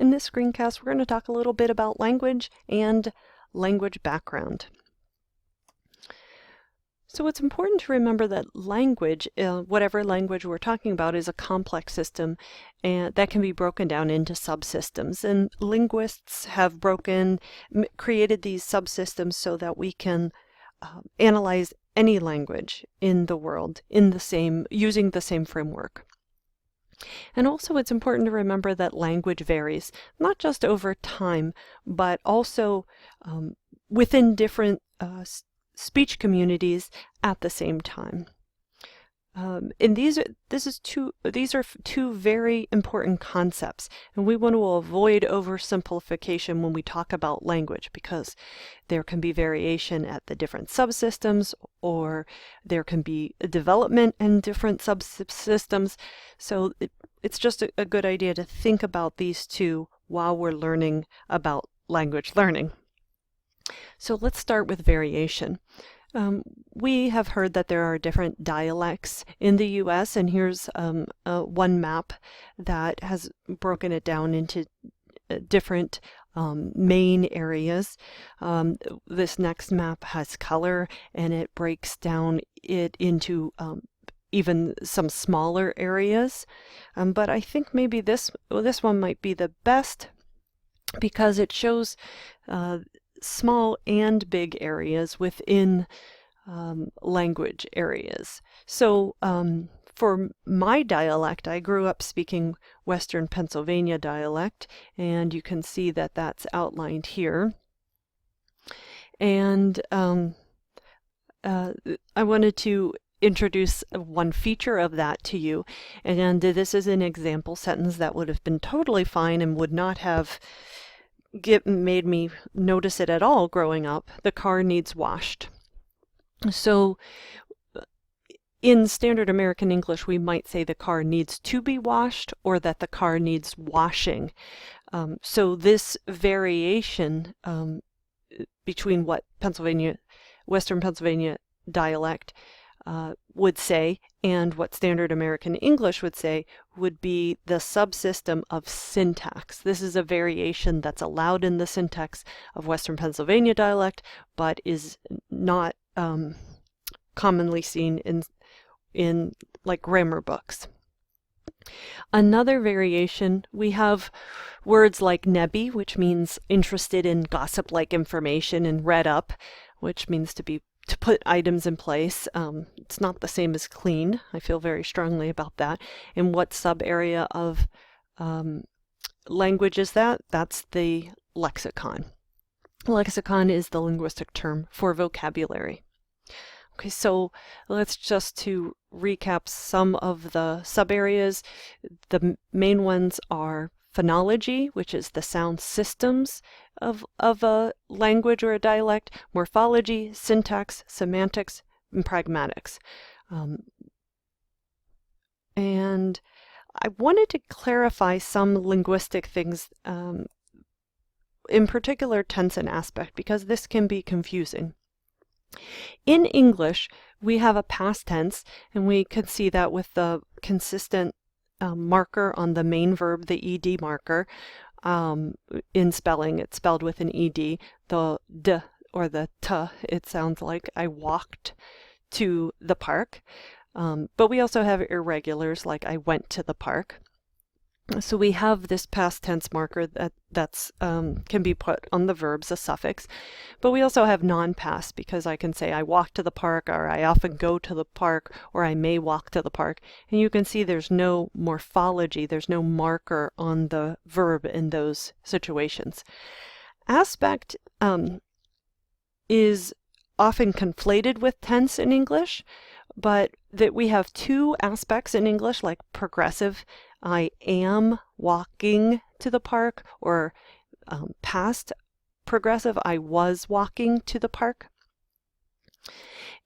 in this screencast, we're going to talk a little bit about language and language background. So it's important to remember that language, whatever language we're talking about, is a complex system and that can be broken down into subsystems. And linguists have created these subsystems so that we can analyze any language in the world using the same framework. And also it's important to remember that language varies, not just over time, but also within different speech communities at the same time. And these are two very important concepts, and we want to avoid oversimplification when we talk about language, because there can be variation at the different subsystems, or there can be a development in different subsystems. So it's just a good idea to think about these two while we're learning about language learning. So let's start with variation. We have heard that there are different dialects in the US, and here's one map that has broken it down into different main areas. This next map has color, and it breaks down it into even some smaller areas. But I think maybe this one might be the best because it shows small and big areas within language areas. So for my dialect, I grew up speaking Western Pennsylvania dialect, and you can see that that's outlined here. And I wanted to introduce one feature of that to you, and this is an example sentence that would have been totally fine and would not have made me notice it at all growing up. The car needs washed. So in standard American English, we might say the car needs to be washed, or that the car needs washing. So this variation between what Western Pennsylvania dialect would say and what standard American English would say would be the subsystem of syntax. This is a variation that's allowed in the syntax of Western Pennsylvania dialect, but is not commonly seen in like grammar books. Another variation, we have words like nebby, which means interested in gossip-like information, and read up, which means to put items in place. It's not the same as clean. I feel very strongly about that. And what sub-area of language is that? That's the lexicon. Lexicon is the linguistic term for vocabulary. Okay, so let's just to recap some of the sub-areas. The main ones are phonology, which is the sound systems of a language or a dialect, morphology, syntax, semantics, and pragmatics. And I wanted to clarify some linguistic things, in particular tense and aspect, because this can be confusing. In English, we have a past tense, and we could see that with the consistent marker on the main verb, the ed marker. In spelling, it's spelled with an ed. The d or the t, it sounds like I walked to the park. But we also have irregulars, like I went to the park. So we have this past tense marker that's can be put on the verbs, a suffix. But we also have non-past, because I can say I walk to the park, or I often go to the park, or I may walk to the park. And you can see there's no morphology, there's no marker on the verb in those situations. Aspect is often conflated with tense in English, but that we have two aspects in English, like progressive, I am walking to the park, or past progressive, I was walking to the park.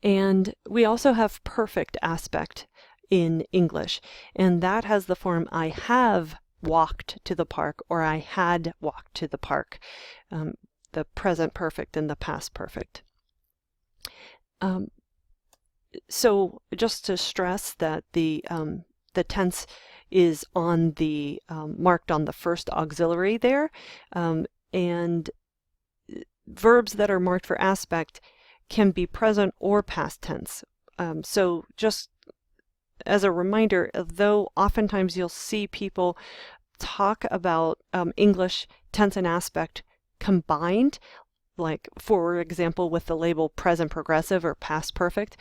And we also have perfect aspect in English, and that has the form I have walked to the park, or I had walked to the park, the present perfect and the past perfect. So just to stress that the the tense is on the marked on the first auxiliary there, and verbs that are marked for aspect can be present or past tense. So just as a reminder, though oftentimes you'll see people talk about English tense and aspect combined, like for example with the label present progressive or past perfect,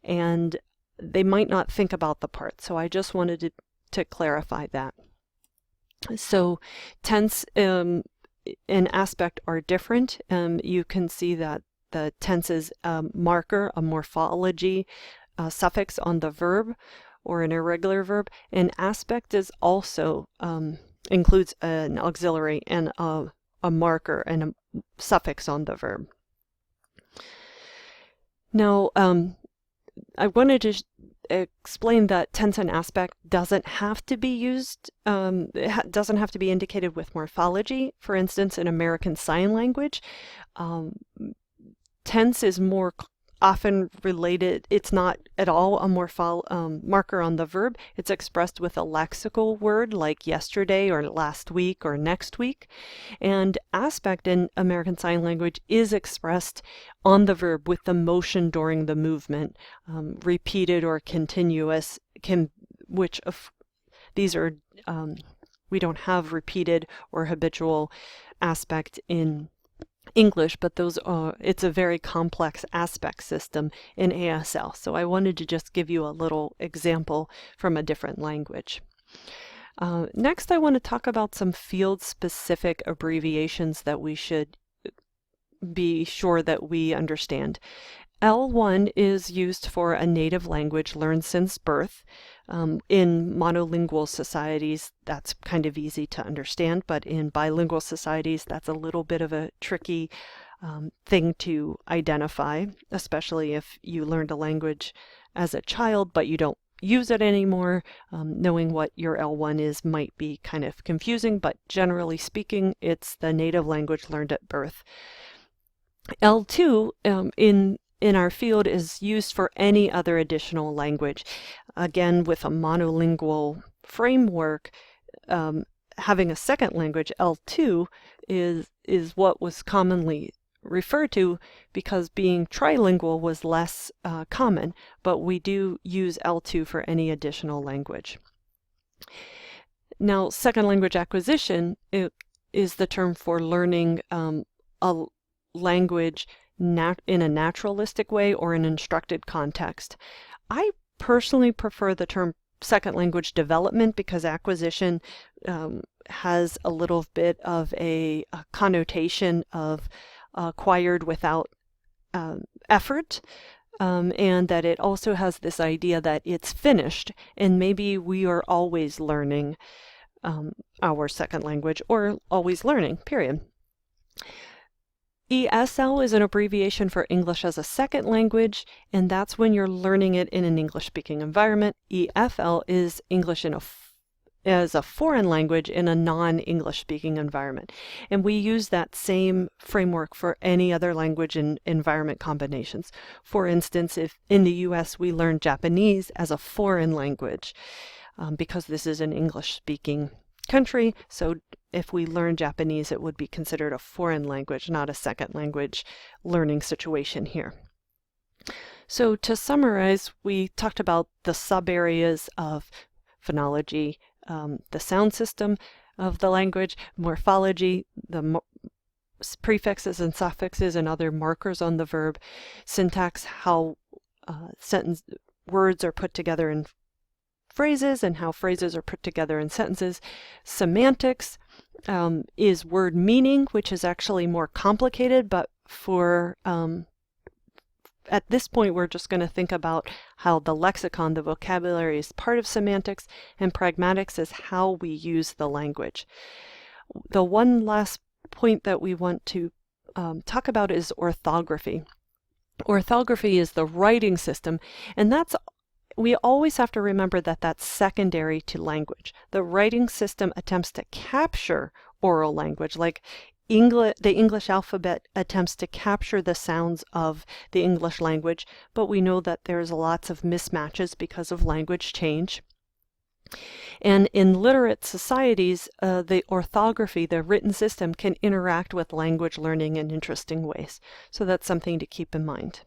and they might not think about the part. So I just wanted to clarify that. So tense and aspect are different. You can see that the tense is a marker, a morphology, suffix on the verb or an irregular verb, and aspect is also includes an auxiliary and a marker and a suffix on the verb. Now, I wanted to explain that tense and aspect doesn't have to be used, doesn't have to be indicated with morphology. For instance, in American Sign Language, tense is more often related. It's not at all a marker on the verb. It's expressed with a lexical word like yesterday or last week or next week. And aspect in American Sign Language is expressed on the verb with the motion during the movement, repeated or continuous, which of these are, we don't have repeated or habitual aspect in English, but those are, it's a very complex aspect system in ASL. So I wanted to just give you a little example from a different language. Next, I want to talk about some field-specific abbreviations that we should be sure that we understand. L1 is used for a native language learned since birth. In monolingual societies, that's kind of easy to understand, but in bilingual societies, that's a little bit of a tricky thing to identify, especially if you learned a language as a child, but you don't use it anymore. Knowing what your L1 is might be kind of confusing, but generally speaking, it's the native language learned at birth. L2 in our field is used for any other additional language. Again, with a monolingual framework, having a second language, L2, is what was commonly referred to because being trilingual was less common, but we do use L2 for any additional language. Now, second language acquisition is the term for learning a language in a naturalistic way or an instructed context. I personally prefer the term second language development because acquisition has a little bit of a connotation of acquired without effort, and that it also has this idea that it's finished and maybe we are always learning our second language or always learning, period. ESL is an abbreviation for English as a second language, and that's when you're learning it in an English-speaking environment. EFL is English as a foreign language in a non-English-speaking environment. And we use that same framework for any other language and environment combinations. For instance, if in the US we learn Japanese as a foreign language, because this is an English-speaking country, so if we learn Japanese, it would be considered a foreign language, not a second language learning situation here. So to summarize, we talked about the sub-areas of phonology, the sound system of the language, morphology, the prefixes and suffixes and other markers on the verb, syntax, how words are put together in phrases and how phrases are put together in sentences. Semantics is word meaning, which is actually more complicated, but for at this point we're just going to think about how the lexicon, the vocabulary, is part of semantics, and pragmatics is how we use the language. The one last point that we want to talk about is orthography. Orthography is the writing system, and we always have to remember that that's secondary to language. The writing system attempts to capture oral language, like the English alphabet attempts to capture the sounds of the English language, but we know that there's lots of mismatches because of language change. And in literate societies, the orthography, the written system, can interact with language learning in interesting ways. So that's something to keep in mind.